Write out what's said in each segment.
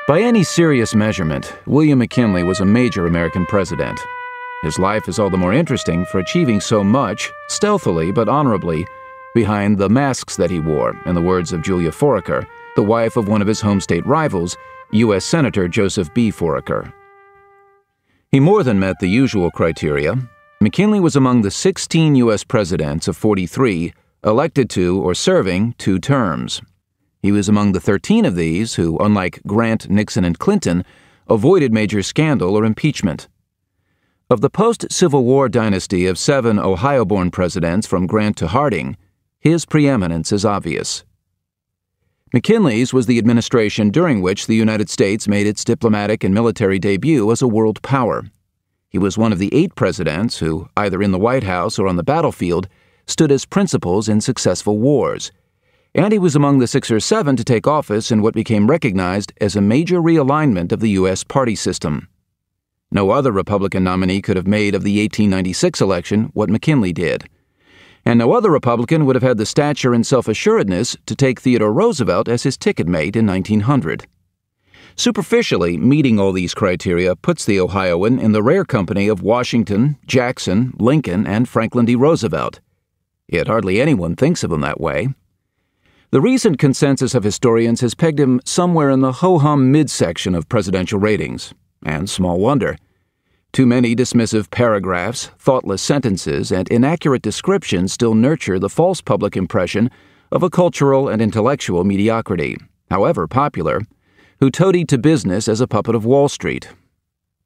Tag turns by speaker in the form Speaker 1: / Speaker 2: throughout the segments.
Speaker 1: By any serious measurement, William McKinley was a major American president. His life is all the more interesting for achieving so much, stealthily but honorably, behind the masks that he wore, in the words of Julia Foraker, the wife of one of his home state rivals, U.S. Senator Joseph B. Foraker. He more than met the usual criteria. McKinley was among the 16 U.S. presidents of 43 elected to or serving 2 terms. He was among the 13 of these who, unlike Grant, Nixon, and Clinton, avoided major scandal or impeachment. Of the post-Civil War dynasty of 7 Ohio-born presidents from Grant to Harding, his preeminence is obvious. McKinley's was the administration during which the United States made its diplomatic and military debut as a world power. He was one of the 8 presidents who, either in the White House or on the battlefield, stood as principals in successful wars, and he was among the 6 or 7 to take office in what became recognized as a major realignment of the U.S. party system. No other Republican nominee could have made of the 1896 election what McKinley did, and no other Republican would have had the stature and self-assuredness to take Theodore Roosevelt as his ticket mate in 1900. Superficially, meeting all these criteria puts the Ohioan in the rare company of Washington, Jackson, Lincoln, and Franklin D. Roosevelt. Yet hardly anyone thinks of him that way. The recent consensus of historians has pegged him somewhere in the ho-hum midsection of presidential ratings, and small wonder. Too many dismissive paragraphs, thoughtless sentences, and inaccurate descriptions still nurture the false public impression of a cultural and intellectual mediocrity, however popular, who toadied to business as a puppet of Wall Street.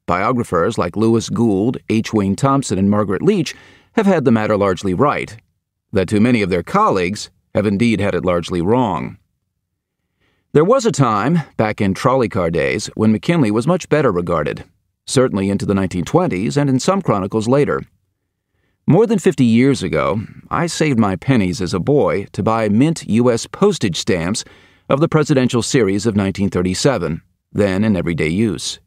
Speaker 1: Biographers like Lewis Gould, H. Wayne Thompson, and Margaret Leach have had the matter largely right. That too many of their colleagues have indeed had it largely wrong. There was a time, back in trolley car days, when McKinley was much better regarded, certainly into the 1920s and in some chronicles later. More than 50 years ago, I saved my pennies as a boy to buy mint U.S. postage stamps of the presidential series of 1937, then in everyday use.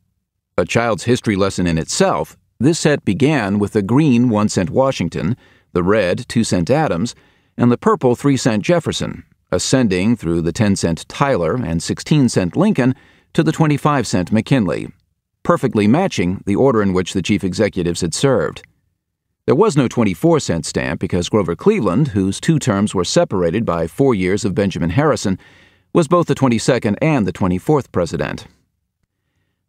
Speaker 1: A child's history lesson in itself, this set began with the green 1-cent Washington, the red 2-cent Adams, and the purple 3-cent Jefferson, ascending through the 10-cent Tyler and 16-cent Lincoln to the 25-cent McKinley, perfectly matching the order in which the chief executives had served. There was no 24-cent stamp because Grover Cleveland, whose 2 terms were separated by 4 years of Benjamin Harrison, was both the 22nd and the 24th president.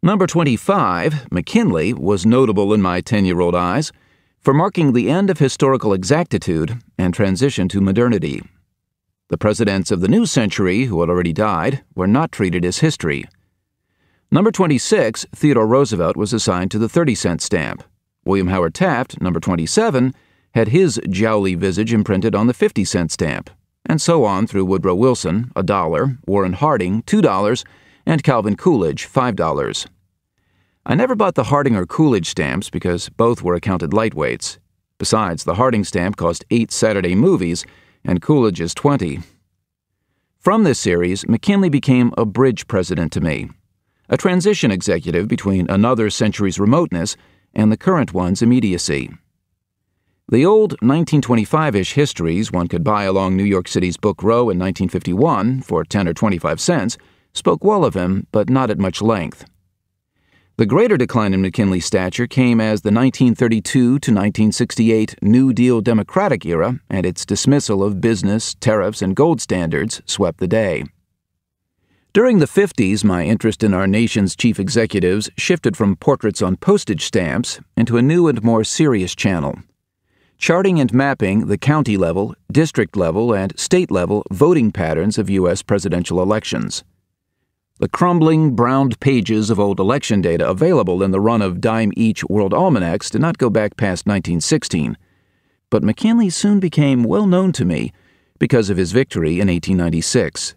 Speaker 1: Number 25, McKinley, was notable in my 10-year-old eyes for marking the end of historical exactitude and transition to modernity. The presidents of the new century, who had already died, were not treated as history. Number 26, Theodore Roosevelt, was assigned to the 30-cent stamp. William Howard Taft, number 27, had his jowly visage imprinted on the 50-cent stamp, and so on through Woodrow Wilson, $1, Warren Harding, $2, and Calvin Coolidge, $5. I never bought the Harding or Coolidge stamps because both were accounted lightweights. Besides, the Harding stamp cost 8 Saturday movies, and Coolidge's 20. From this series, McKinley became a bridge president to me, a transition executive between another century's remoteness and the current one's immediacy. The old 1925-ish histories one could buy along New York City's Book Row in 1951 for 10 or 25 cents spoke well of him, but not at much length. The greater decline in McKinley's stature came as the 1932 to 1968 New Deal Democratic era and its dismissal of business, tariffs, and gold standards swept the day. During the 50s, my interest in our nation's chief executives shifted from portraits on postage stamps into a new and more serious channel, charting and mapping the county level, district level, and state level voting patterns of U.S. presidential elections. The crumbling, browned pages of old election data available in the run of dime-each world almanacs did not go back past 1916, but McKinley soon became well known to me because of his victory in 1896.